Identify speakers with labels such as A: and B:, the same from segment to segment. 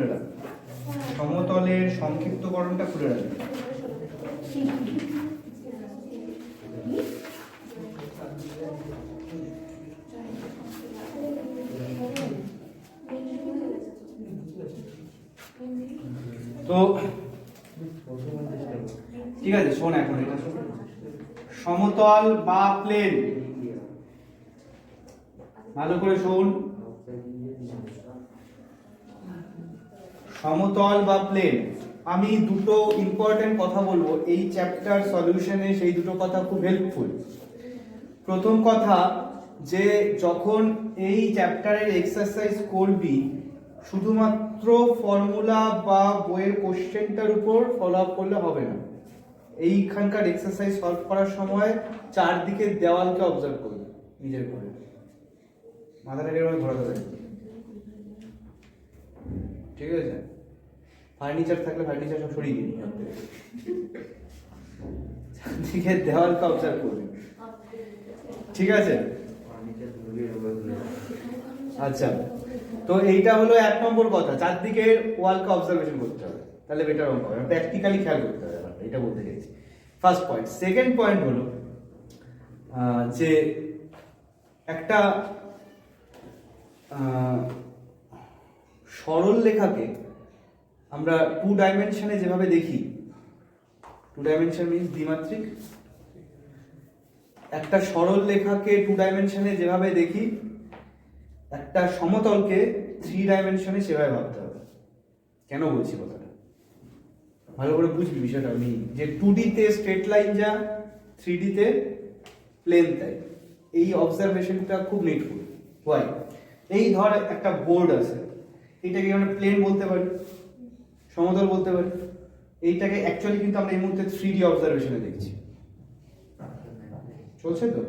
A: খুলে রাখবে, সমতলের সংক্ষিপ্তকরণটা খুলে রাখবে। তো ঠিক আছে, শোন এখন এটা শোন। সমতল বা প্লেন, ভালো করে শোন। সমতল বা প্লেন, আমি দুটো ইম্পর্টেন্ট কথা বলবো এই চ্যাপ্টার সলিউশনে, সেই দুটো কথা খুব হেল্পফুল। প্রথম কথা, যে যখন এই চ্যাপ্টারের এক্সারসাইজ করবি শুধুমাত্র ফর্মুলা বা বইয়ের কোশ্চেনটার উপর ফলো আপ করলে হবে না। এইখানকার এক্সারসাইজ সলভ করার সময় চারদিকে দেওয়ালকে অবজার্ভ করবে নিজের করে, মাথাটাকে এভাবে ঘোরাতে হবে, ঠিক আছে? ফার্নিচার থাকলে ফার্নিচার সব সরিয়ে দিন, চারদিকে দেওয়ালকে অবজার্ভ করবে, ঠিক আছে? আচ্ছা, তো এইটা হলো 1 নম্বর কথা, চারদিকে ওয়ালকে অবজারভেশন করতে হবে, তাহলে বেটার অঙ্ক হবে, প্র্যাকটিক্যালি খেয়াল করতে হবে, এটা বলতে চাইছি। First point. সেকেন্ড পয়েন্ট হলো যে একটা সরল রেখাকে আমরা 2 ডাইমেনশনে যেভাবে দেখি, 2 ডাইমেনশন মিন্স দ্বিমাত্রিক, একটা সরল রেখাকে 2 ডাইমেনশনে যেভাবে দেখি, একটা সমতলকে 3 ডাইমেনশনে সেভাবে ভাবতে হবে। কেন বলছি কথাটা ভালো করে বুঝবি বিষয়টা, আমি যে 2D তে স্ট্রেট লাইন যা, 3D তে প্লেন তাই, এই অবজারভেশনটা খুব নিডফুল। ওয়াই? এই ধর একটা বোর্ড আছে, এইটাকে আমরা প্লেন বলতে পারি, সমতল বলতে পারি, এইটাকে অ্যাকচুয়ালি কিন্তু আমরা এই মুহূর্তে 3D অবজারভেশনে দেখছি, চলছে তো?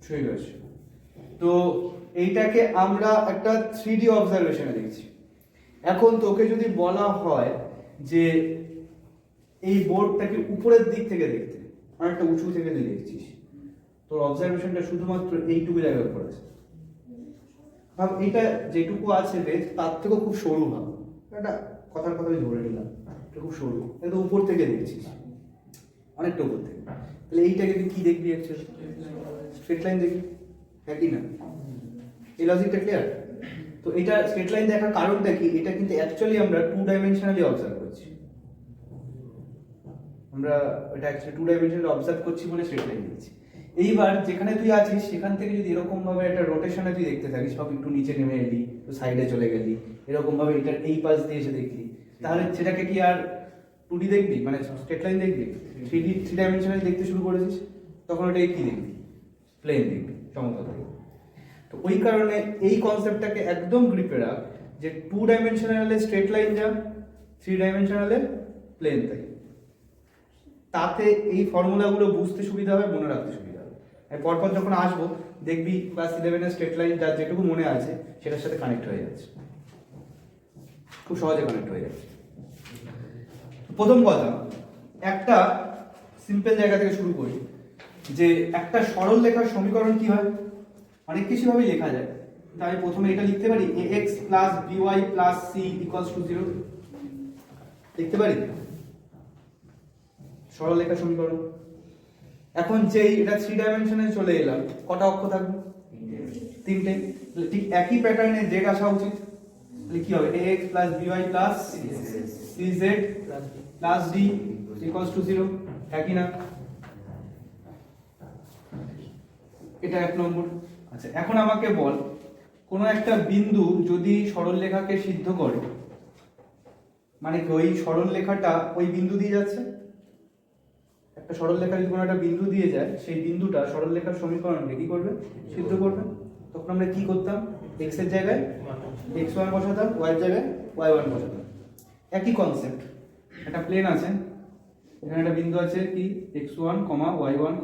A: ঠিক আছে, তো এইটাকে আমরা একটা 3D অবজারভেশনে দেখছি। এখন তোকে যদি বলা হয় যে এই বোর্ডটাকে উপরের দিক থেকে দেখতে, অনেকটা উঁচু থেকে তুই দেখছিস, তোর অবজারভেশনটা শুধুমাত্র এইটুকু জায়গার উপর আছে, ভাব এটা যেটুকু আছে বেশ তার থেকেও খুব সরু, ভাব একটা কথার কথা আমি ধরে নিলাম, এটা খুব সরু, এটা উপর থেকে দেখছিস, অনেকটা উপর থেকে, তাহলে এইটাকে তুই কি দেখবি? অ্যাকচুয়ালি স্ট্রেট লাইন দেখবি, হ্যাঁ কি না? এই লজিকটা ক্লিয়ার? তো এটা স্ট্রেট লাইন দেখার কারণটা কি? এটা কিন্তু অ্যাকচুয়ালি আমরা 2 ডাইমেনশনালি অবজার্ভ করছি, আমরা এটা অ্যাকচুয়ালি 2 ডাইমেনশনালি অবজার্ভ করছি বলে স্ট্রেট লাইন দেখছি। এইবার যেখানে তুই আছিস সেখান থেকে যদি এরকম ভাবে একটা রোটেশনে তুই দেখতে থাকিস, সব একটু নিচে নেমে এলি, তো সাইডে চলে গেলি, এরকম ভাবে এটা এই পাশ দিয়ে এসে দেখলি, তাহলে সেটাকে কি আর 2D দেখবি, মানে স্ট্রেট লাইন দেখবি? 3 ডাইমেনশনালি দেখতে শুরু করেছিস, তখন ওটা কি দেখবি? প্লেন দেখবি, সমতল দেখবি। তো ওই কারণে এই কনসেপ্টটাকে একদম গ্রিপে রাখ যে 2 ডাইমেনশনালে স্ট্রেট লাইন যা, 3 ডাইমেনশনালে প্লেন তাই, তাতে এই ফর্মুলাগুলো বুঝতে সুবিধা হবে, মনে রাখতে সুবিধা হবে। আর পরপর যখন আসবো দেখবি ক্লাস 11 স্ট্রেট লাইন যার যেটুকু মনে আছে সেটার সাথে কানেক্ট হয়ে যাচ্ছে, খুব সহজে কানেক্ট হয়ে যাচ্ছে। প্রথম কথা, একটা সিম্পল জায়গা থেকে শুরু করি, যে একটা সরল রেখার সমীকরণ কি হয়? অনেক কিছু ভাবে লেখা যায়, তাই প্রথমে এটা লিখতে পারি ax plus by plus c equals to 0, লিখতে পারি সরল রেখার সমীকরণ। এখন যেই এটা 3 ডাইমেনশনে চলে এলাম, কটা অক্ষ থাকবে? 3টে। ঠিক একই প্যাটার্নে z আসা উচিত, তাহলে কি হবে? ax plus by plus cz plus d equals to 0, একই না? এটা 1 নম্বর। আচ্ছা, এখন আমাকে বল, কোনো একটা বিন্দু যদি সরল রেখাকে সিদ্ধ করে, মানে কি ওই সরল রেখাটা ওই বিন্দু দিয়ে যাচ্ছে, একটা সরল রেখা যদি কোনো একটা বিন্দু দিয়ে যায়, সেই বিন্দুটা সরল রেখার সমীকরণকে কি করবে? সিদ্ধ করবে। তখন আমরা কি করতাম? x এর জায়গায় x1 বসাতাম, y এর জায়গায় y1 বসাতাম। একই কনসেপ্ট, একটা প্লেন আছে, এখানে একটা বিন্দু আছে কি x1, y1,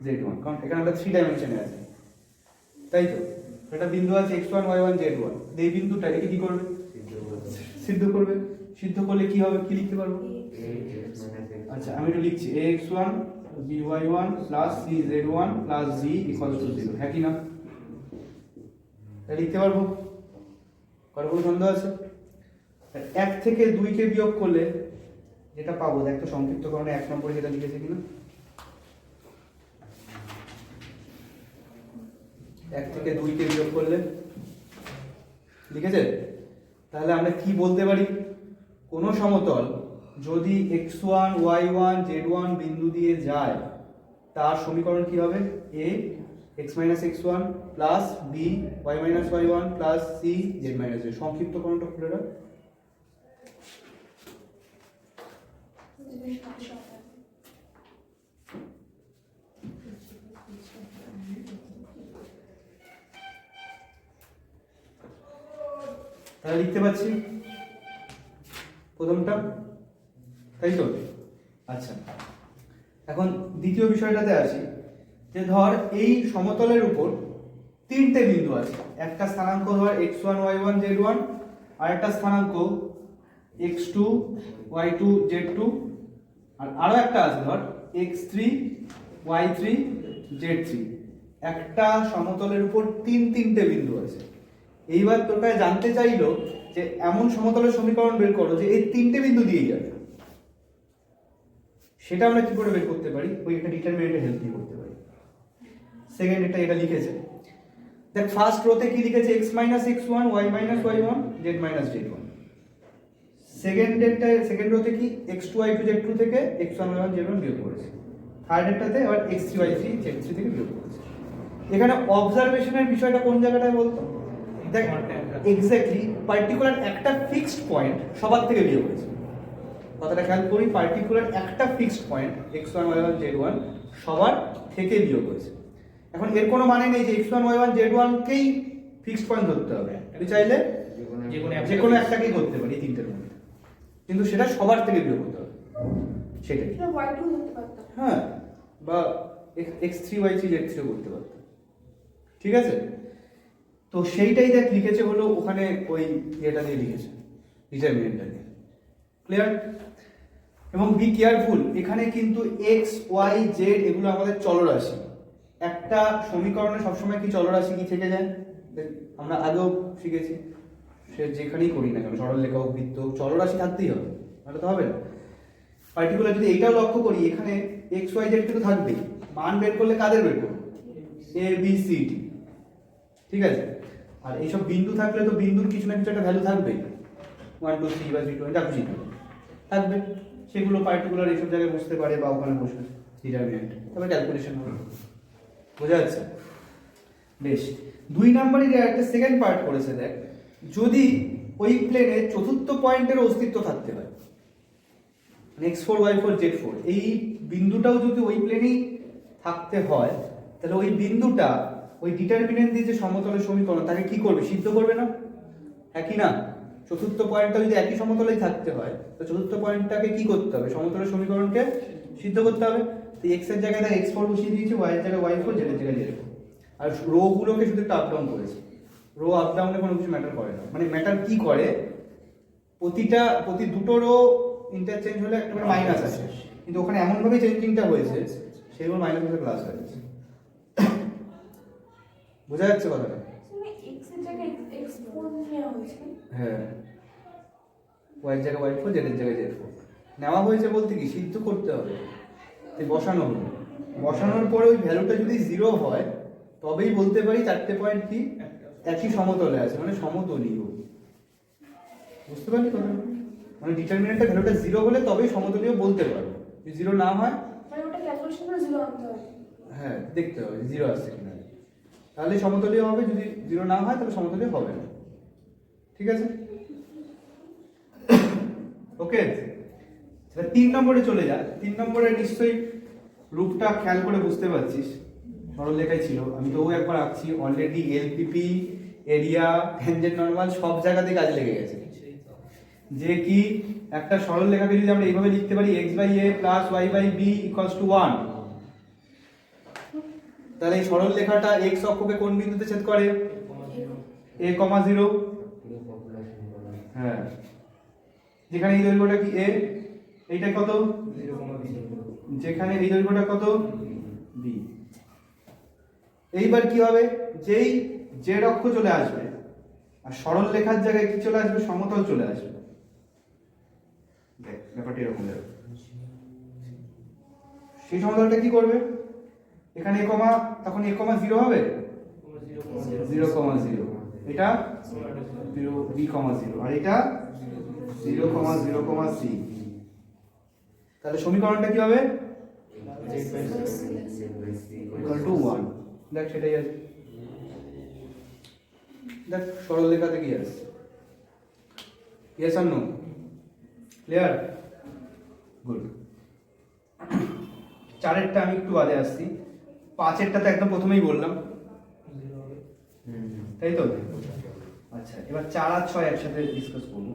A: z1, কারণ এখানে আমরা 3 ডাইমেনশনে আছে, তাই তো? একটা বিন্দু আছে x1, y1, z1, এই বিন্দুটাকে কি করবে? সিদ্ধ করবে। সিদ্ধ করলে কি হবে? কি লিখতে পারবো? আচ্ছা, আমি এটা লিখছি ax1 by1 plus cz1 plus z equals to 0, হ্যাঁ কি না? এটা লিখতে পারবো? কারো কোনো সন্দেহ আছে? 1 থেকে 2 কে বিয়োগ করলে যেটা পাবো, দেখ তো সংক্ষিপ্তকরণে 1 নম্বরে যেটা লিখেছে কিনা। 1 থেকে 2 কে বিয়োগ করলে লিখেছে। তাহলে আমরা কি বলতে পারি, কোন সমতল যদি x1 y1 z1 বিন্দু দিয়ে যায় তার সমীকরণ কি হবে? a x - x1 plus b y - y1 plus c z - z। সংক্ষিপ্তকরণটা খুলে দাও। তাহলে লিখতে পাচ্ছি প্রথমটা, তাই তো? আচ্ছা, এখন দ্বিতীয় বিষয়টাতে আসি, যে ধর এই সমতলের উপর 3টে বিন্দু আছে। একটা স্থানাঙ্ক ধর x1 y1 z1, আর একটা স্থানাঙ্ক x2 y2 z2, আর আরো একটা আছে ধর x3 y3 z3। একটা সমতলের উপর তিনটে বিন্দু আছে। এইবার তোমরা জানতে চাইলো যে এমন সমতলের সমীকরণ বের করো যে এই 3টে বিন্দু দিয়েই যাবে। সেটা আমরা কি করে বের করতে পারি? ওই একটা ডিটারমিনেন্টের হেল্প নিয়ে করতে পারি। সেকেন্ড এটা লিখেছে, দেখ ফার্স্ট রোতে কি লিখেছে? x - x1 y - y1 z - z1। Second রোতে কি x2 y2 z2 থেকে x1 y1 z1 বিয়োগ করেছে। থার্ড এরটাতে আবার x3 y3 z3 থেকে বিয়োগ করেছে। এখানে অবজারভেশনের বিষয়টা কোন জায়গাটায় বলতো? দেখ এক্স্যাক্টলি পার্টিকুলার একটা ফিক্সড পয়েন্ট সবার থেকে বিয়োগ হয়েছে। কথাটা খেয়াল করি, পার্টিকুলার একটা fixed point x1 y1 z1 সবার থেকে বিয়োগ হয়েছে। এখন এর কোনো মানে নেই যে x1 y1 z1 কেই ফিক্সড পয়েন্ট ধরতে হবে। আমি চাইলে যে কোনো একটাকেই করতে পারি তিনটের মধ্যে, কিন্তু সেটা সবার থেকে বিয়োগ করতে হবে। সেটাই y2 ধরতে পারতাম, হ্যাঁ, বা x3 y3 z3 করতে পারতাম। ঠিক আছে, তো সেইটাই দেখ লিখেছে হলো ওখানে ওই এটা দিয়ে লিখেছে, ডিটারমিনেন্টটা দিয়ে। ক্লিয়ার? এবং বি কেয়ারফুল, এখানে কিন্তু x y z এগুলো আমাদের চলরাশি। একটা সমীকরণে সবসময় কি চলরাশি কি থেকে যায়? আমরা আগেও শিখেছি, সে যেখানেই করি না কেন, সরলরেখা হোক, বৃত্ত হোক, চলরাশি থাকতেই হবে, নাহলে তো হবে না। পার্টিকুলার যদি এইটাও লক্ষ্য করি, এখানে x y z তো থাকবেই। মান বের করলে কাদের বের করব? a b c d। ঠিক আছে, আর এইসব বিন্দু থাকলে তো বিন্দুর কিছু না কিছু একটা ভ্যালু থাকবেই, 1 2 3 বা 3 যা খুশি থাকবে। সেগুলো পার্টিকুলার এইসব জায়গায় বসতে পারে বা ওখানে বসবে ডিটারমিনেন্ট, তবে ক্যালকুলেশন হবে। বোঝা যাচ্ছে? বেশ। 2 নম্বরে যে একটা সেকেন্ড পার্ট করেছে, দেখ যদি ওই প্লেনে চতুর্থ পয়েন্টের অস্তিত্ব থাকতে হয়, x4 y4 z4, এই বিন্দুটাও যদি ওই প্লেনেই থাকতে হয়, তাহলে ওই বিন্দুটা ওই ডিটারমিনেন্ট দিয়ে যে সমতলের সমীকরণ তাকে কি করবে? সিদ্ধ করবে না? একই না? চতুর্থ পয়েন্টটা যদি একই সমতলেই থাকতে হয়, তো চতুর্থ পয়েন্টটাকে কি করতে হবে? সমতলের সমীকরণকে সিদ্ধ করতে হবে। তো x এর জায়গায় x4 বসিয়ে দিয়েছি, y এর জায়গায় y4, z এর জায়গায় z4। আর রো গুলোকে শুধু একটা আপ ডাউন করেছে। রো আপ ডাউনে কোনো কিছু ম্যাটার করে না। মানে ম্যাটার কি করে, প্রতি দুটো রো ইন্টারচেঞ্জ হলে একটা করে মাইনাস আছে, কিন্তু ওখানে এমন ভাবে চেঞ্জিংটা হয়েছে সেগুলো মাইনাস হয়ে প্লাস হয়ে গেছে। বোঝা যাচ্ছে কথাটা?
B: x এর জায়গায় x4 নেওয়া হয়েছে,
A: হ্যাঁ, y এর জায়গায় y4, z এর জায়গায় z4 নেওয়া হয়েছে। বলতে কি সিদ্ধ করতে হবে, তাই বসানো হলো। বসানোর পরে ওই ভ্যালুটা যদি 0 হয় তবেই বলতে পারি চারটে পয়েন্ট কি একই সমতলে আছে, মানে সমতলীয়। বুঝতে পারলি কথা? মানে ডিটারমিনেন্টের ভ্যালুটা 0 হলে তবেই সমতলীয় বলতে পারবো। যদি 0 না হয়,
B: মানে ওটা ক্যালকুলেশন করে 0 আনতে হবে।
A: হ্যাঁ, দেখতে হবে 0 আসছে কিনা, তাহলে সমতলীয় হবে। যদি 0 না হয় তাহলে সমতলীয় হবে না। ঠিক আছে, ওকে। 3 নম্বরে চলে যা। 3 নম্বরে নিশ্চয়ই রূপটা খেয়াল করে বুঝতে পারছিস, সরল লেখাই ছিল। আমি তো একবার আঁকছি already, LPP, area, tangent normal সব জায়গাতে কাজ লেগে গেছে। যে কি একটা সরল লেখাকে যদি আমরা এইভাবে লিখতে পারি x/a + y/b = 1, তাহলে এই সরল লেখাটা x অক্ষকে কোন বিন্দুতে ছেদ করে? a, 0। হ্যাঁ, যেখানে এই দৈর্ঘ্যটা কি a, এইটা কত? 0, যেখানে এই দৈর্ঘ্যটা কত? b। এইবার কি হবে, যেই z অক্ষ চলে আসবে আর সরল রেখার জায়গায় কি চলে আসবে, সমতল চলে আসবে। দেখ ব্যাপারটা এরকম যাবে। সেই সমতলটা কি করবে, এখানে এ কমা, তখন এ কমা 0 হবে, 0,0, এটা 0 b,0 আর এটা 0,0,c। তাহলে সমীকরণটা কি হবে, equal to 1। দেখ সেটাই আছে, দেখ সরল রেখাতে কি আছে, yes or no, clear, good। 4এরটা আমি একটু বাদে আসছি, 5এরটা তো একদম প্রথমেই বললাম, তাই তো। আচ্ছা এবার 4 আর 6 একসাথে ডিসকাস করব।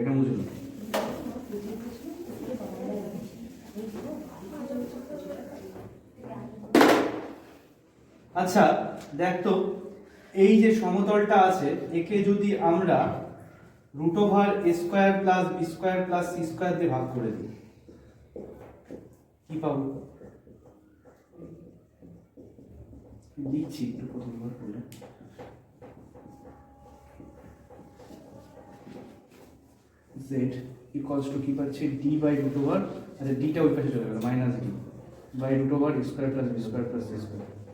A: এটা বুঝুন, আচ্ছা দেখ তো, এই যে সমতলটা আছে একে যদি আমরা √a² plus b² plus c² দিয়ে ভাগ করে দিই, কি পাবো, লিখছি একটু প্রথমবার করে। z ইকুয়ালস টু কি পাচ্ছি, d বাই √, আচ্ছা d টা ওই পাশে চলে গেল, minus d by √a² plus b² plus c²।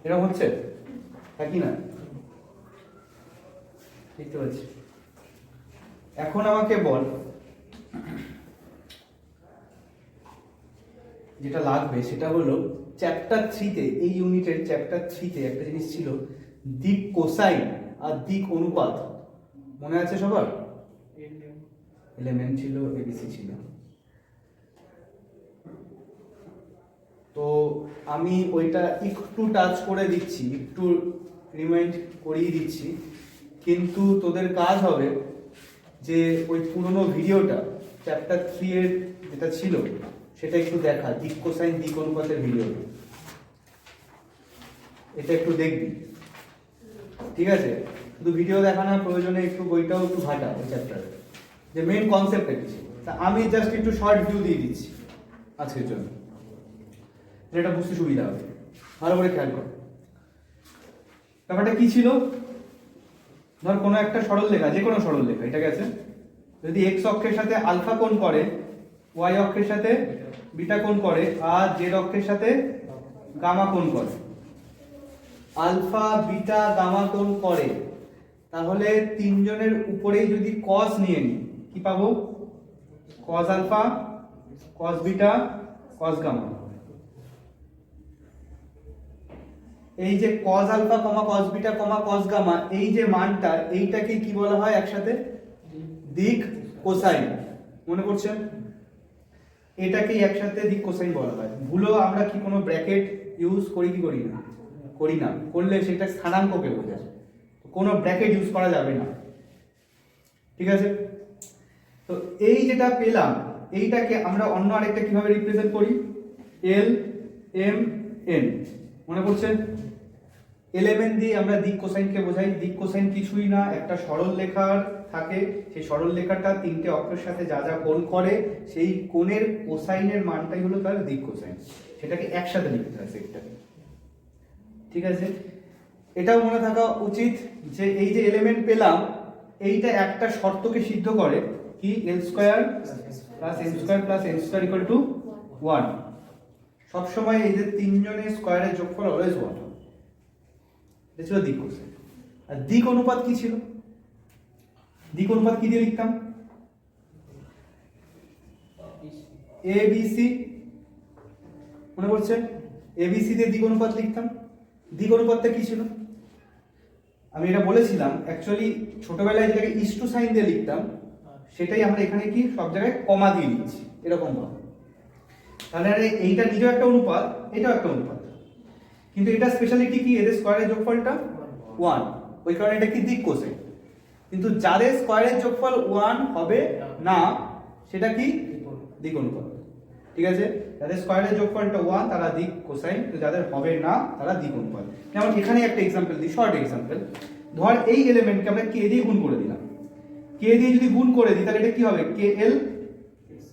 A: এরকম হচ্ছে একই না, দেখতে পাচ্ছি। এখন আমাকে বল, যেটা লাগবে সেটা হলো চ্যাপ্টার 3-তে, এই ইউনিটের চ্যাপ্টার 3-তে একটা জিনিস ছিল দিক কোসাইন আর দিক অনুপাত, মনে আছে সবার? এলিমেন্ট ছিল, এবিসি ছিল। তো আমি ওইটা একটু টাচ করে দিচ্ছি, একটু রিমাইন্ড করিয়ে দিচ্ছি, কিন্তু তোদের কাজ হবে যে ওই পুরনো ভিডিওটা চ্যাপ্টার 3 এর যেটা ছিল সেটা একটু দেখা, দিক কোসাইন দিক অনুপাতের ভিডিও, এটা একটু দেখবি, ঠিক আছে? শুধু ভিডিও দেখানোর প্রয়োজনে একটু বইটাও একটু ঘাটা ওই চ্যাপ্টারে, যে মেইন কনসেপ্টটা কি ছিল। তা আমি জাস্ট একটু শর্ট ভিউ দিয়ে দিচ্ছি আজকের জন্য, এটা বুঝতে সুবিধা হবে, ভালো করে খেয়াল কর। ব্যাপারটা কি ছিল, ধর কোনো একটা সরল রেখা, যে কোনো সরল রেখা, এটা গেছে, যদি এক্স অক্ষের সাথে আলফা কোণ করে, ওয়াই অক্ষের সাথে বিটা কোণ করে, আর জেড অক্ষের সাথে গামা কোণ করে, আলফা বিটা গামা কোণ করে, তাহলে তিনজনের উপরেই যদি কস নিয়ে নিই, কি পাবো, cos alpha, cos beta, cos gamma. এই যে cos alpha comma cos beta comma cos gamma, এই যে মানটা, এইটাকে কি বলা হয় একসাথে, দিক কোসাইন, মনে পড়ছে? এটাকেই একসাথে দিক কোসাইন বলা হয়। ভুলো আমরা কি কোনো ব্র্যাকেট ইউজ করি কি করি না? করি না, করলে সেটা স্থানাঙ্ককে বোঝায়, কোনো ব্র্যাকেট ইউজ করা যাবে না, ঠিক আছে? তো এই যেটা পেলাম, এইটাকে আমরা অন্য আরেকটা কিভাবে রিপ্রেজেন্ট করি, এল এম এন, মনে পড়ছে? এলিমেন্ট দিয়ে আমরা দিক কোসাইনকে বোঝাই। দিক কোসাইন কিছুই না, একটা সরল রেখার থাকে, সেই সরল রেখাটা তিনটে অক্ষের সাথে যা যা কোণ করে, সেই কোণের কোসাইনের মানটাই হলো তার দিক কোসাইন, সেটাকে একসাথে লিখতে হয় সেটটাকে, ঠিক আছে? এটাও মনে থাকা উচিত যে এই যে এলিমেন্ট পেলাম, এইটা একটা শর্তকে সিদ্ধ করে, কি, l² plus n² plus n² equal to 1। সবসময় এই যে তিনজনের স্কয়ারের যোগফল অলওয়েজ 1, এটা ছিল দিক কোসাইন। আর দিক অনুপাত কি ছিল, দিক অনুপাত কি দিয়ে লিখতাম, এ বি সি, মনে পড়ছে? এ বি সি দিয়ে দিক অনুপাত লিখতাম। দিক অনুপাতটা কি ছিল, আমি এটা বলেছিলাম অ্যাকচুয়ালি ছোটবেলায় যেটাকে ইস্টু সাইন দিয়ে লিখতাম, সেটাই আমরা এখানে কি সব জায়গায় কমা দিয়ে লিখছি, এরকম ভাবে। তাহলে এইটা নিজেও একটা অনুপাত, এটাও একটা অনুপাত, কিন্তু এটা স্পেশালিটি কি, এদের স্কয়ারের যোগফলটা 1, ওই কারণে এটা কি দিক কোসাইন। কিন্তু যাদের স্কয়ারের যোগফল 1 হবে না, সেটা কি, দিক অনুপাত, ঠিক আছে? যাদের স্কয়ারের যোগফলটা 1 তারা দিক কোসাইন, তো যাদের হবে না তারা দিক অনুপাত। যেমন এখানে একটা এক্সাম্পল দিই, শর্ট এক্সাম্পল। ধর এই এলিমেন্টকে আমরা কে দিয়ে গুণ করে দিলাম, কে দিয়ে যদি গুণ করে দিই তাহলে এটা কি হবে, কে এল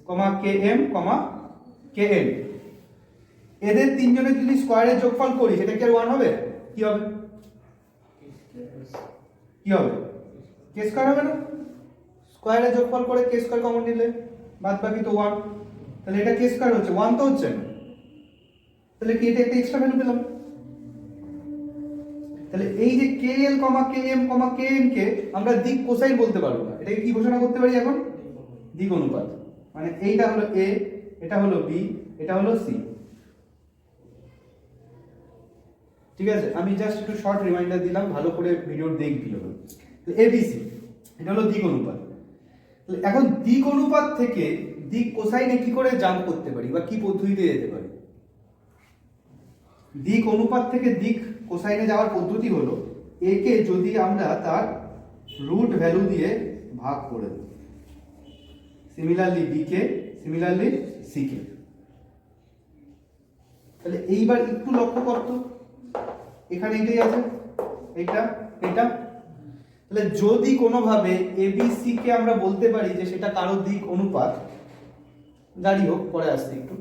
A: কমা km কমা kn, এদের তিনজনের যদি স্কয়ারের যোগফল করি সেটা কি আর 1 হবে? কি হবে? কি হবে? k স্কয়ার হবে না? স্কয়ারের যোগফল করে k স্কয়ার কমন নিলে বাদ বাকি তো 1, তাহলে এটা k স্কয়ার হচ্ছে, 1 তো হচ্ছে না, তাহলে কি এটা একটা এক্সট্রা ভ্যালু পেলাম। তাহলে এই যে kl km kn কে আমরা দিক কোসাইন বলতে পারবো না, এটাকে কি ঘোষণা করতে পারি এখন? দিক অনুপাত। মানে এইটা হলো a, এটা হলো b, এটা হলো c। ঠিক আছে, আমি জাস্ট একটু শর্ট রিমাইন্ডার দিলাম, ভালো করে ভিডিও দেখবি হবে। abc এটা হলো দিক অনুপাত। তাহলে এখন দিক অনুপাত থেকে দিক কোসাইনে কি করে জাম্প করতে পারি বা কি পদ্ধতিতে যেতে পারি? দিক অনুপাত থেকে দিক কোসাইনে যাওয়ার পদ্ধতি হলো a কে যদি আমরা তার রুট ভ্যালু দিয়ে ভাগ করে দেব, সিমিলারলি b কে, সিমিলারলি c কে। তাহলে এইবার একটু লক্ষ্য করতো, এখানে এটাই আছে, এটা এটা, তাহলে যদি কোনোভাবে abc কে আমরা বলতে পারি যে সেটা কারো দিক অনুপাত, যাই হোক পরে আসছে একটু,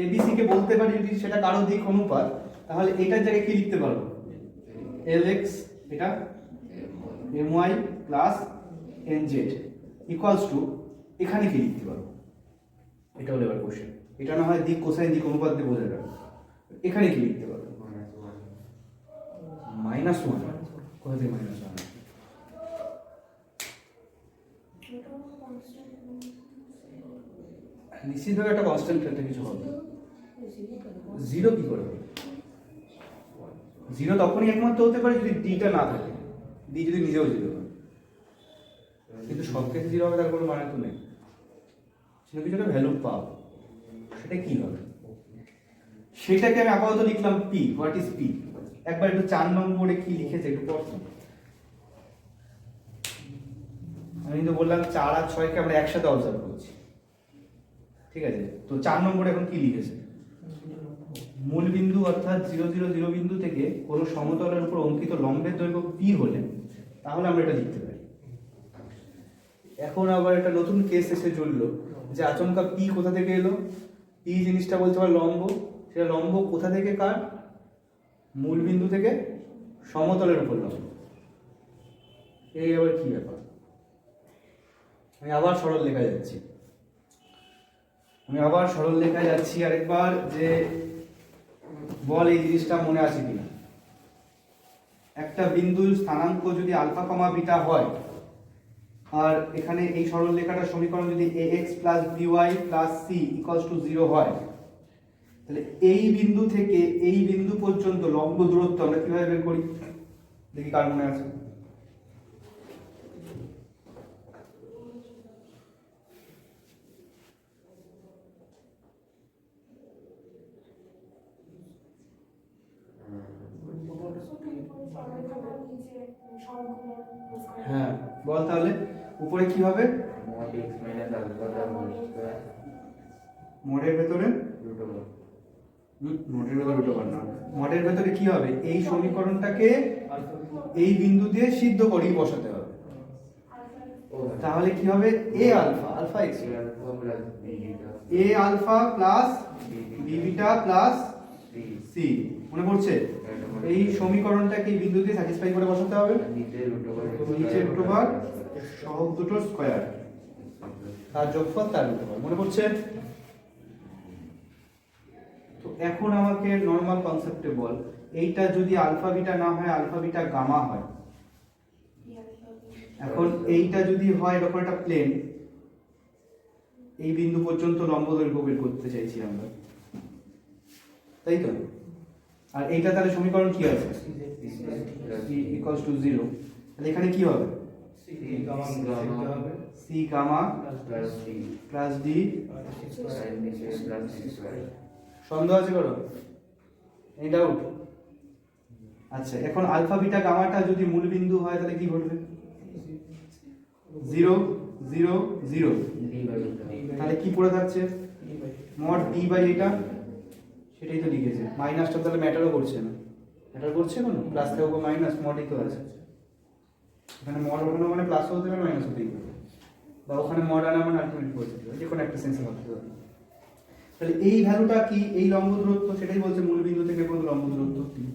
A: abc কে বলতে পারি যদি সেটা কারো দিক অনুপাত, তাহলে এটার জায়গায় কি লিখতে পারবো? lx এটা my plus nz equals to, এখানে কি লিখতে পারবো? এটা হলো এবার কোশ্চেন। এটা না হয় দিক কোসাইন দিক অনুপাত দিয়ে বোঝা যাবে, এখানে কি লিখতে পারবো? -1। কোথা থেকে -1? নিশ্চিতভাবে একটা কনস্ট্যান্ট একটা কিছু হবে। 0 কি করে হবে? 0 তখনই একমাত্র হতে পারে যদি ডিটা না থাকে, ডি যদি নিজেও 0 হয়, কিন্তু সব ক্ষেত্রে 0 হবে তার কোনো মানে তো নেই। সেটা কিছু একটা ভ্যালু পাও, সেটা কি হবে? সেটাকে আমি আপাতত লিখলাম p। What is p? একবার একটু 4 নম্বরে কি লিখেছে একটু পড়ো। আমি কিন্তু বললাম 4 আর 6 কে আমরা একসাথে অবজার্ভ করছি, ঠিক আছে? তো 4 নম্বরে এখন কি লিখেছে? মূল বিন্দু অর্থাৎ 0 0 0 বিন্দু থেকে কোনো সমতলের উপর অঙ্কিত লম্বের দৈর্ঘ্য p হলে তাহলে আমরা এটা লিখতে পারি। এখন আবার একটা নতুন কেস এসে জুড়লো যে আচমকা p কোথা থেকে এলো? p জিনিসটা বলতে পারে লম্ব, সেটা লম্ব কোথা থেকে কার? মূল বিন্দু থেকে সমতলের উপর লম্ব। এই আবার কি ব্যাপার? আমি আবার সরল লেখা যাচ্ছি, আরেকবার যে বল এই জিনিসটা মনে আছে কিনা। একটা বিন্দুর স্থানাঙ্ক যদি আলফা কমা বিটা হয়, আর এখানে এই সরল রেখাটার সমীকরণ যদি ax by c = 0 হয়, তাহলে এই বিন্দু থেকে এই বিন্দু পর্যন্ত লম্ব দূরত্ব আমরা কিভাবে বের করি? দেখি কার মনে আছে। হ্যাঁ বল তাহলে, উপরে কি হবে?
C: mod x minus alpha the whole square
A: মোডের ভেতরে মোডের ভেতরে কি হবে? এই সমীকরণটাকে এই বিন্দু দিয়ে সিদ্ধ করেই বসাতে হবে। তাহলে কি হবে? a alpha, alpha x, a alpha plus b beta plus c, মনে পড়ছে? এই সমীকরণটাকে এই বিন্দু দিয়ে স্যাটিসফাই করে বসাতে হবে। নিচে রুট ওভার সহগ দুটোর স্কয়ার, তার যোগফল তার রুট ওভার, মনে পড়ছে? তো এখন আমাকে নরমাল কনসেপ্টে বল, এইটা যদি আলফা বিটা না হয় আলফা বিটা গামা হয়, এখন এইটা যদি হয় এরকম একটা প্লেন, এই বিন্দু পর্যন্ত লম্ব দৈর্ঘ্য বের করতে চাইছি আমরা, তাই তো? আর এইটা তাহলে সমীকরণ কি আছে? c = 0। তাহলে এখানে কি হবে? c gamma plus d। সন্দেহ আছে করো? এই ডাউট? আচ্ছা, এখন আলফা বিটা গামাটা যদি মূল বিন্দু হয় তাহলে কি ঘটবে? 0 0 0, তাহলে কি পড়ে থাকছে? mod d বাই এটা, সেটাই তো লিখেছে। মাইনাসটা তাহলে ম্যাটারও করছে না, ম্যাটার করছে কোনো? প্লাস থাকবে মাইনাস, মডই তো আছে এখানে, মড ওঠানো মানে প্লাস হতে পারে মাইনাস হতেই পারে। বা ওখানে মডার্ন মানে আলটিমেট পরিচিত, যে কোনো একটা সেন্সে ভাবতে পারি। তাহলে এই ভ্যালুটা কি, এই লম্ব দূরত্ব, সেটাই বলছে মূল বিন্দু থেকে কোন লম্ব দূরত্ব কি।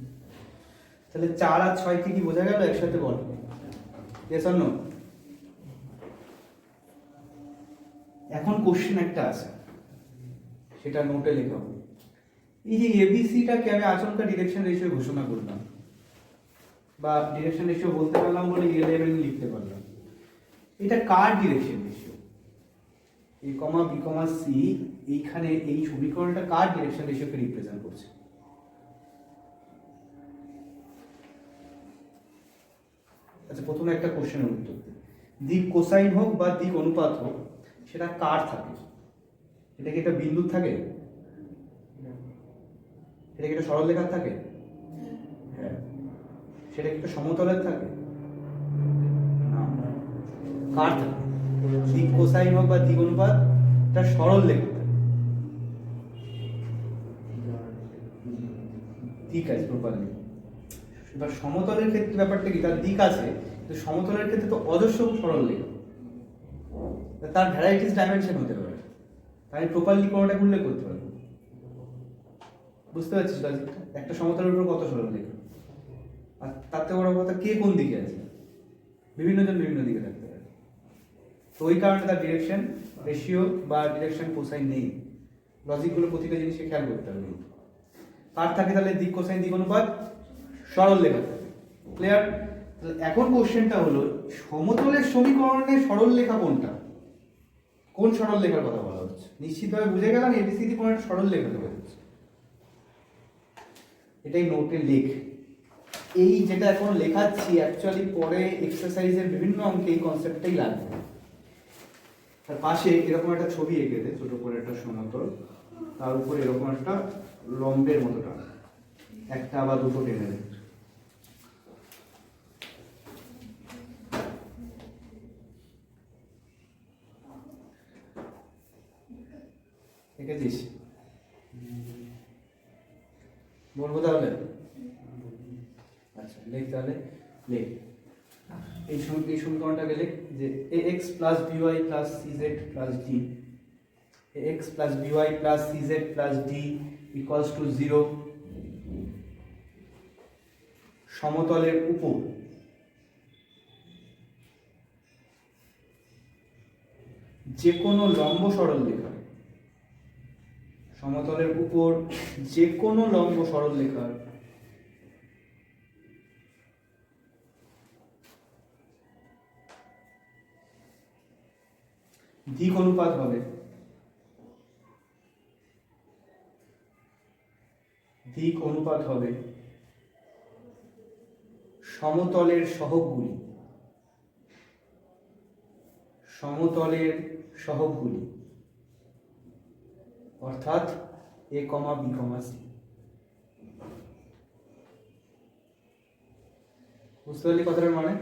A: তাহলে 4 আর 6 কে কি বোঝা গেল একসাথে বল, ইয়েস অর নো? এখন কোশ্চেন একটা আছে, সেটা নোটে লেখা হবে। এই যে এবিসিটাকে আমি আচমকা ডিরেকশন রেশিও ঘোষণা করলাম, বা ডিরেকশন রেশিও বলতে পারলাম বলে এ11 লিখতে পারলাম, এটা কার ডিরেকশন রেশিও? এ কমা বি কমা সি, এইখানে এই সমীকরণটা কার ডিরেকশন রেশিওকে রিপ্রেজেন্ট করছে? আচ্ছা, প্রথমে একটা কোশ্চেনের উত্তর দিই। দিক কোসাইন হোক বা দিক অনুপাত হোক, সেটা কার থাকে? এটা কি একটা বিন্দুর থাকে? এটা কি একটা সরলরেখার থাকে? হ্যাঁ। সেটা কি একটা সমতলের থাকে? না। কার থাকে? দিক কোসাইন হোক বা দিক অনুপাত, এটা সরলরেখা থাকে। দিক আছে প্রপারলি। এবার সমতলের ক্ষেত্রে ব্যাপারটা কি, তার দিক আছে, কিন্তু সমতলের ক্ষেত্রে তো অজস্র সরলরেখা, তার ভ্যারাইটিস ডাইমেনশন হতে পারে, তাই প্রপারলি কোনটা উল্লেখ করতে পারবো। বুঝতে পারছিস লজিকটা? একটা সমতলের উপর কত সরলরেখা, আর তার থেকে বড় কথা কে কোন দিকে আছে, বিভিন্ন জন বিভিন্ন দিকে থাকতে পারে। তো ওই কারণে তার ডিরেকশন রেশিও বা ডিরেকশন কোসাইন নেই। লজিকগুলো প্রতিটা জিনিসকে খেয়াল করতে হবে। কার থাকে তাহলে দিক কোসাইন দিক অনুপাত সরলরেখা থাকে। ক্লিয়ার? এখন কোশ্চেনটা হলো সমতলের সমীকরণে সরলরেখা কোনটা, কোন সরলরেখার কথা বলা হচ্ছে? নিশ্চিতভাবে বুঝে গেলাম এবিসিডি কোন একটা সরলরেখা দেওয়া হচ্ছে, এটাই নোটে লেখ। এই যেটা এখন লেখাচ্ছি অ্যাকচুয়ালি পরে এক্সারসাইজের বিভিন্ন অঙ্কে এই কনসেপ্টটাই লাগবে। তার পাশে এরকম একটা ছবি এঁকে দে, ছোট করে একটা সমতল, তার উপর এরকম একটা লম্বের মতো টান, একটা বা দুটো টেনে দে। এঁকেছিস? বলবো তাহলে? আচ্ছা লেখ তাহলে, লেখ। এই সমীকরণটাকে লেখ যে ax plus by plus cz plus d, ax plus by plus cz plus d equals to 0 সমতলের উপর যে কোনো লম্ব সরলরেখা, সমতলের উপর যে কোনো লম্ব সরলরেখার দিক অনুপাত হবে সমতলের সহগগুলি, অর্থাৎ এ কমা বি কমা সি। বুঝতে পারলি কথাটার মানে?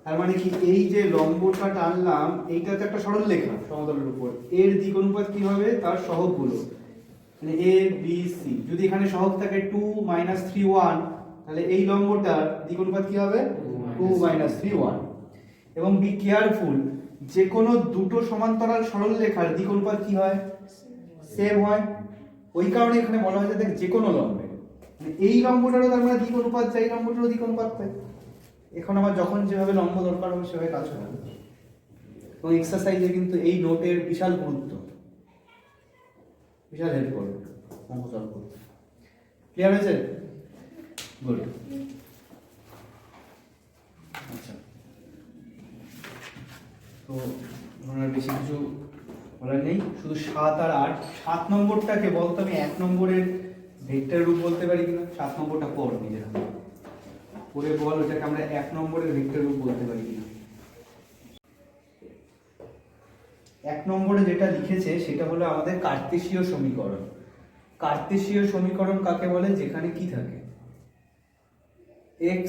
A: তার মানে কি, এই যে লম্বটা টানলাম এইটা তো একটা সরলরেখা সমতলের উপর, এর দিক অনুপাত কি হবে, তার সহগগুলো, মানে এ বি সি। যদি এখানে সহগ থাকে 2 3 1, তাহলে এই লম্বটার দিক অনুপাত কি হবে 2 3 1। এবং বি কেয়ারফুল, যে কোনো দুটো সমান্তরাল সরলরেখার দিক অনুপাত কি হয়, সেম হয়। ওই কারণে এখানে বলা হয়েছে দেখ যে কোনো লম্বে, মানে এই লম্বটারও তার মানে দিক অনুপাত চাই, লম্বটারও দিক অনুপাত চাই। এখন আমার যখন যেভাবে লম্ব দরকার হবে সেভাবে কাজ হবে। এবং এক্সারসাইজে কিন্তু এই নোটের বিশাল গুরুত্ব, বিশাল হেল্প করবে অঙ্ক সলভ করতে। ক্লিয়ার হয়েছে? গুড। আচ্ছা, তো ওনার বেশি কিছু বলার নেই, শুধু 7 আর 8। 7 নম্বরটাকে বলতো আমি 1 নম্বরের ভেক্টর রূপ বলতে পারি কিনা? 7 নম্বরটা পড় নিজের হাতে পড়ে বল, ওটাকে আমরা 1 নম্বরের ভেক্টর রূপ বলতে পারি কিনা। 1 নম্বরে যেটা লিখেছে সেটা হলো আমাদের কার্তেশীয় সমীকরণ। কার্তেশীয় সমীকরণ কাকে বলে? যেখানে কি থাকে, x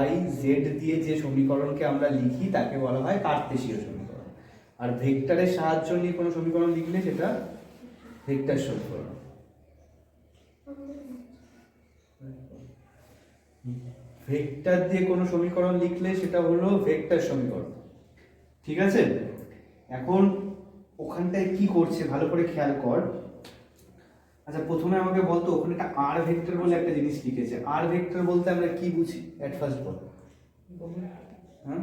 A: y z দিয়ে যে সমীকরণকে আমরা লিখি তাকে বলা হয় কার্তেশীয় সমীকরণ। আর ভেক্টরের সাহায্য নিয়ে কোনো সমীকরণ লিখলে সেটা ভেক্টর সমীকরণ। ভেক্টর দিয়ে কোনো সমীকরণ লিখলে সেটা হলো ভেক্টর সমীকরণ। ঠিক আছে, এখন ওখানটায় কি করছে ভালো করে খেয়াল কর। আচ্ছা প্রথমে আমাকে বলতো ওখানে একটা আর ভেক্টর বলে একটা জিনিস লিখেছে, আর ভেক্টর বলতে আমরা কি বুঝি এট ফার্স্ট বল। হ্যাঁ,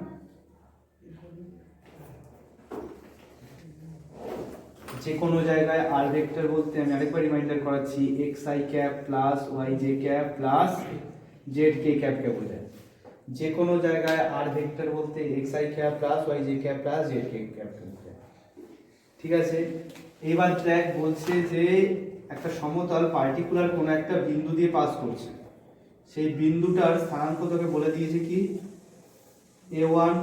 A: যে কোনো জায়গায় আর ভেক্টর বলতে আমি আরেকবার রিমাইন্ডার করাচ্ছি, x i cap plus y j cap plus z k ক্যাপকে বোঝায়। যে কোনো জায়গায় আর ভেক্টর বলতে x i cap plus y j cap plus z k ক্যাপকে বোঝায়। ঠিক আছে, এবার দেখ বলছে যে একটা সমতল পার্টিকুলার কোনো একটা বিন্দু দিয়ে পাস করছে, সেই বিন্দুটার স্থানাঙ্ক তোকে বলে দিয়েছে কি a1,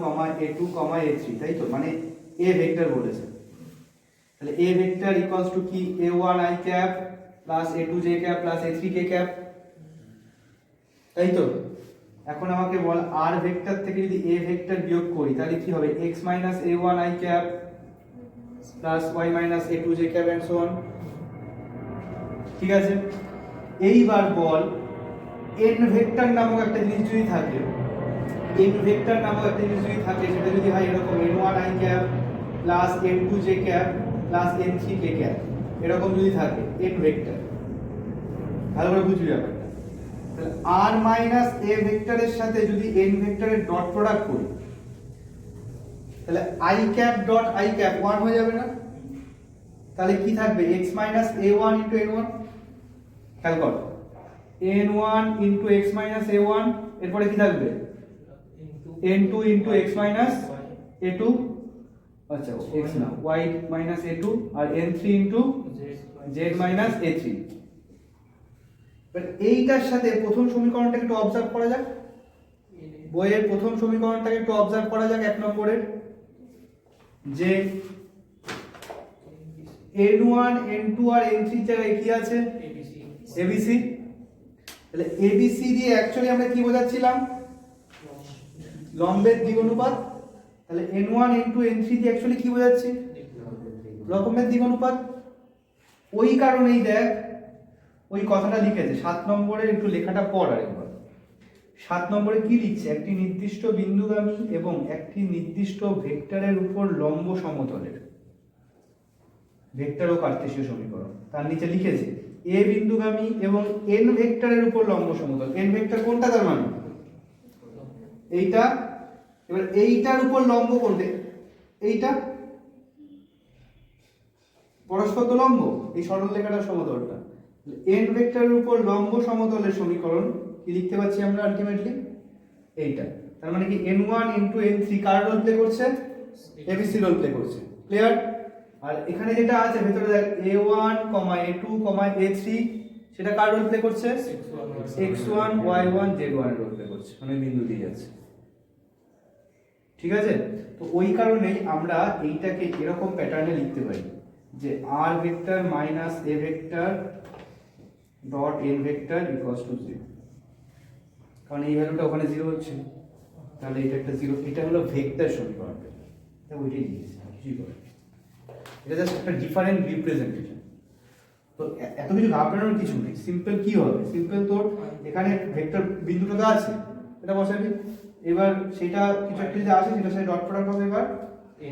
A: a2, a3, তাই তো, মানে এ ভেক্টর বলেছে। তাহলে এ ভেক্টর ইকুয়ালস টু কি a1 i cap plus a2 j cap plus a3 k cap, তাই তো। এখন আমাকে বল আর ভেক্টর থেকে যদি এ ভেক্টর বিয়োগ করি তাহলে কি হবে x minus a1 i cap plus y minus a2 j cap and so on. ঠিক আছে, এইবার বল n ভেক্টর নামক একটা জিনিস যদি থাকে, n ভেক্টর নামক একটা জিনিস যদি থাকে সেটা যদি হয় এরকম n1 i cap plus n2 j cap plus n3 k cap, এরকম যদি থাকে n ভেক্টর, ভালো করে বুঝবি ব্যাপারটা। তাহলে r মাইনাস a ভেক্টরের সাথে যদি n ভেক্টরের ডট প্রোডাক্ট করি তাহলে i cap dot i cap 1 হয়ে যাবে না? তাহলে কি থাকবে x minus a1 into n1, খেয়াল কর n1 into x minus a1, এরপরে কি থাকবে n2 into x minus a2, আচ্ছা x না y মাইনাস a2, আর n3 into z minus a3। এইটার সাথে প্রথম সমীকরণটাকে একটু অবজার্ভ করা যাক, বইয়ের প্রথম সমীকরণটাকে একটু অবজার্ভ করা যাক, এক নম্বরের যে n1 n2 আর n3 জায়গায় কি আছে abc। তাহলে abc দিয়ে অ্যাকচুয়ালি আমরা কি বোঝাচ্ছিলাম লম্বের দ্বিগুণানুপাত। তাহলে n1 n2 n3 দিয়ে অ্যাকচুয়ালি কি বোঝাচ্ছি লম্বের দ্বিগুণানুপাত। ওই কারণেই দেখ ওই কথাটা লিখেছে 7 নম্বরের, একটু লেখাটা পড় আরেকবার। 7 নম্বরে কি লিখছে, একটি নির্দিষ্ট বিন্দুগামী এবং একটি নির্দিষ্ট ভেক্টরের উপর লম্ব সমতলের ভেক্টর ও কার্টেসীয় সমীকরণ, তার নিচে লিখেছে এ বিন্দুগামী এবং n ভেক্টরের উপর লম্ব সমতল। n ভেক্টর কোনটা, তার মানে এইটা। এবার এইটার উপর লম্ব কোনটা, এইটা পরস্পর তো লম্ব, এই সরল রেখাটার সমতলটা। n ভেক্টরের উপর লম্ব সমতলের সমীকরণ কি লিখতে পাচ্ছি আমরা আলটিমেটলি এইটা। তার মানে কি n1 ইনটু n3 কার রোল প্লে করছে, abc রোল প্লে করছে, ক্লিয়ার। আর এখানে যেটা আছে ভেতরে দেখ a1, a2, a3, সেটা কার রোল প্লে করছে x1, y1, z1 এর রোল প্লে করছে, মানে বিন্দু দিয়ে যাচ্ছে। ঠিক আছে, তো ওই কারণেই আমরা এইটাকে এরকম প্যাটার্নে লিখতে পারি যে r vector minus a vector dot n vector equals to 0, কারণ এই ভ্যালুটা ওখানে 0 হচ্ছে, তাহলে এটা একটা 0। এটা হলো ভেক্টর সমীকরণ, এটা ওইটাই দিয়েছে, কিছুই করে এটা জাস্ট একটা ডিফারেন্ট রিপ্রেজেন্টেশন। তো এত কিছু ঘাবড়ানোর কিছু নেই, সিম্পল কি হবে, সিম্পল তোর এখানে ভেক্টর বিন্দুটা তো আছে, এটা বসাবি, এবার সেটা কিছু একটা যদি আসে সেটা সাথে ডট প্রোডাক্ট হবে, এবার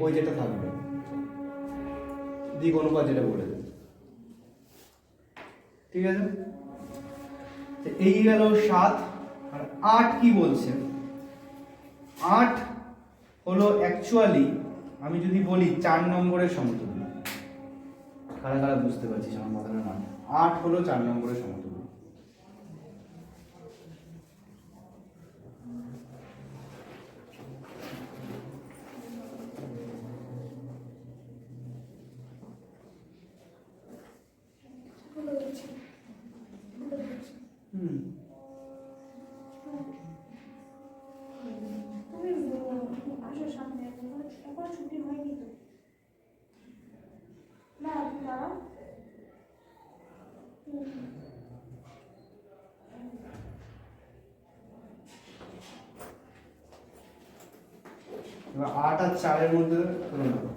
A: ওই যেটা থাকবে দিক অনুপাত যেটা বলে দেবে। ঠিক আছে, তো এই গেল 7। আর 8 কি বলছে, 8 হলো অ্যাকচুয়ালি আমি যদি বলি 4 নম্বরের সমতুল্য। কারা কারা বুঝতে পারছিস আমার কথাটা না, 8 হলো 4 নম্বরের সমতুল্য।
B: তুমি আসো সামনে, এখন ছুটি হয়নি তো না না।
A: এবার 8 আর 4 এর মধ্যে তুলনা করো।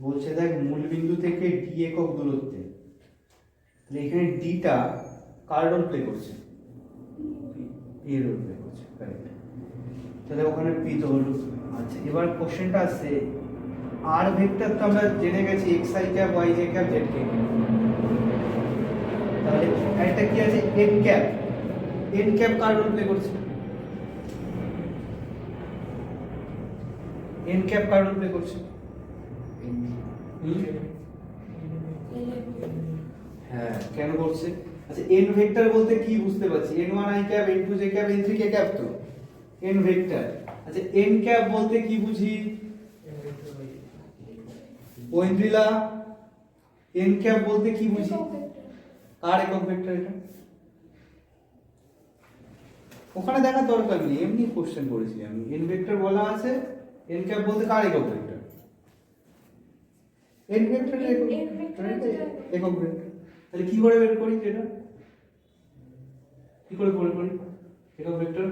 A: বলছে দেখ মূল বিন্দু থেকে ডি একক দূরত্বে, তাহলে এখানে ডিটা কার রোল প্লে করছে? এ রোল প্লে করছে, কারেক্ট। তাহলে ওখানে পি তো হলো। আচ্ছা এবার কোশ্চেনটা আসছে, আর ভেক্টর তো আমরা জেনে গেছি x i cap y j cap z k, তাহলে একটা কি আছে এন ক্যাপ, এন ক্যাপ কার রোল প্লে করছে? এন ক্যাপ কার রোল প্লে করছে? হ্যাঁ কেন করছে? আচ্ছা এন ভেক্টর বলতে কি বুঝতে পারছি? n1 i cap, n2 j cap, n3 k cap তো এন ভেক্টর। আচ্ছা এন ক্যাপ বলতে কি বুঝি? ঐন্দ্রিলা এন ক্যাপ বলতে কি বুঝি? কার একক ভেক্টর এটা? ওখানে দেখার দরকার নেই, এমনি কোশ্চেন করেছি আমি। এন ভেক্টর বলা আছে, এন ক্যাপ বলতে কার একক ভেক্টর? এন ভেক্টর একক ভেক্টর। তাহলে কি করে বের করি এটা? কি করে বের করি একক ভেক্টর?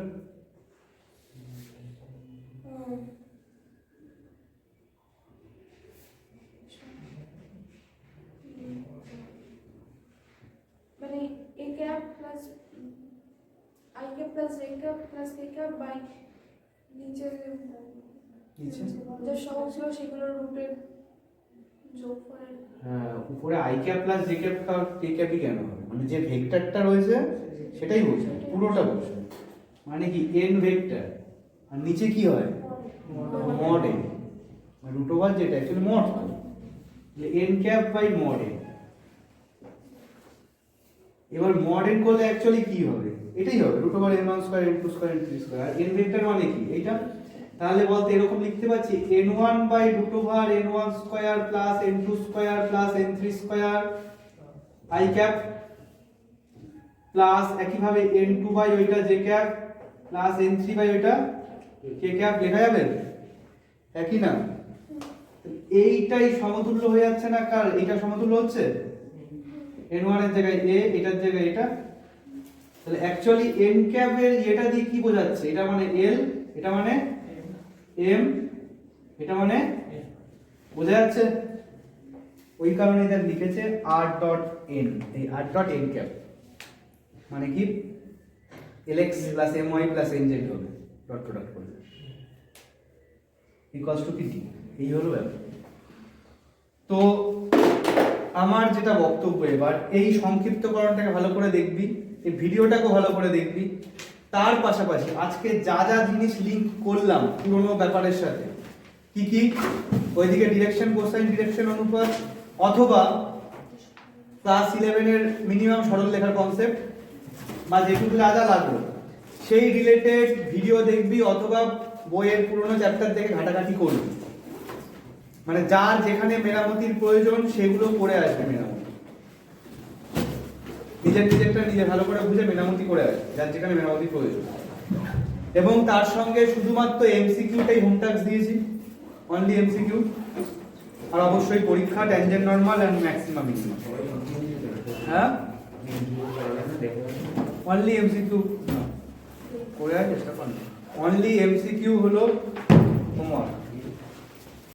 B: মানে a cap plus I cap plus j cap plus k cap by নিচে
A: নিচে
B: যে সহগ ছিল সেগুলোর রুটের যোগফলের।
A: হ্যাঁ উপরে i cap plus j cap k ক্যাপই কেন হবে? মানে যে ভেক্টরটা রয়েছে সেটাই বলছে, পুরোটা বলছে। মানে কি n ভেক্টর আর নিচে কি হয় মড n, মানে রুট ওভার যেটা অ্যাকচুয়ালি মড, তাহলে n cap by mod n। এবার মড n করলে অ্যাকচুয়ালি কি হবে? এটাই হবে root over n1 square n2 square n3 square. আর n ভেক্টর মানে কি এইটা? তাহলে বলতে এরকম লিখতে পাচ্ছি n1 by root over n1 square plus n2 square plus n3 square i cap plus একইভাবে n2 বাই ওইটা j cap plus n3 by ওইটা k ক্যাপ লেখা যাবে একই না? এইটাই সমতুল্য হয়ে যাচ্ছে না কার? এটা সমতুল্য হচ্ছে n1 এর জায়গায় a, এটার জায়গায় এটা। তাহলে অ্যাকচুয়ালি n ক্যাপ এর এটা দিয়ে কি বোঝাচ্ছে? এটা মানে l, এটা মানে m, এটা মানে বোঝা যাচ্ছে? ওই কারণে এটা লিখেছে r ডট n, এই r ডট n ক্যাপ মানে কি lx plus my plus nz হবে ডট প্রোডাক্ট করলে ইকুয়ালস টু pt। এই হলো ব্যাপার। তো আমার যেটা বক্তব্য, এবার এই সংক্ষিপ্তকরণটাকে ভালো করে দেখবি, এই ভিডিওটাকে ভালো করে দেখবি, তার পাশাপাশি আজকে যা যা জিনিস লিংক করলাম পুরোনো ব্যাপারের সাথে, কি কি ওইদিকে ডিরেকশন কোসাইন ডিরেকশন অনুপাত অথবা ক্লাস 11 এর মিনিমাম সরলরেখার কনসেপ্ট বা যেটুকু যা যা লাগলো সেই রিলেটেড ভিডিও দেখবি অথবা বইয়ের পুরোনো চ্যাপ্টার থেকে ঘাটাঘাটি করবি। মানে যার যেখানে মেরামতির প্রয়োজন সেগুলো করে আসবে মেরামতি, নিজেরটা নিজে ভালো করে বুঝে মেরামতি করে আসবে যার যেখানে মেরামতির প্রয়োজন। এবং তার সঙ্গে শুধুমাত্র এমসিকিউটাই হোম টাস্ক দিয়েছি, অনলি এমসিকিউ। আর অবশ্যই পরীক্ষা tangent normal and maximum minimum. হ্যাঁ অনলি এমসিকিউ করে চেষ্টা করুন। অনলি এমসিকিউ হলো হোমওয়ার্ক।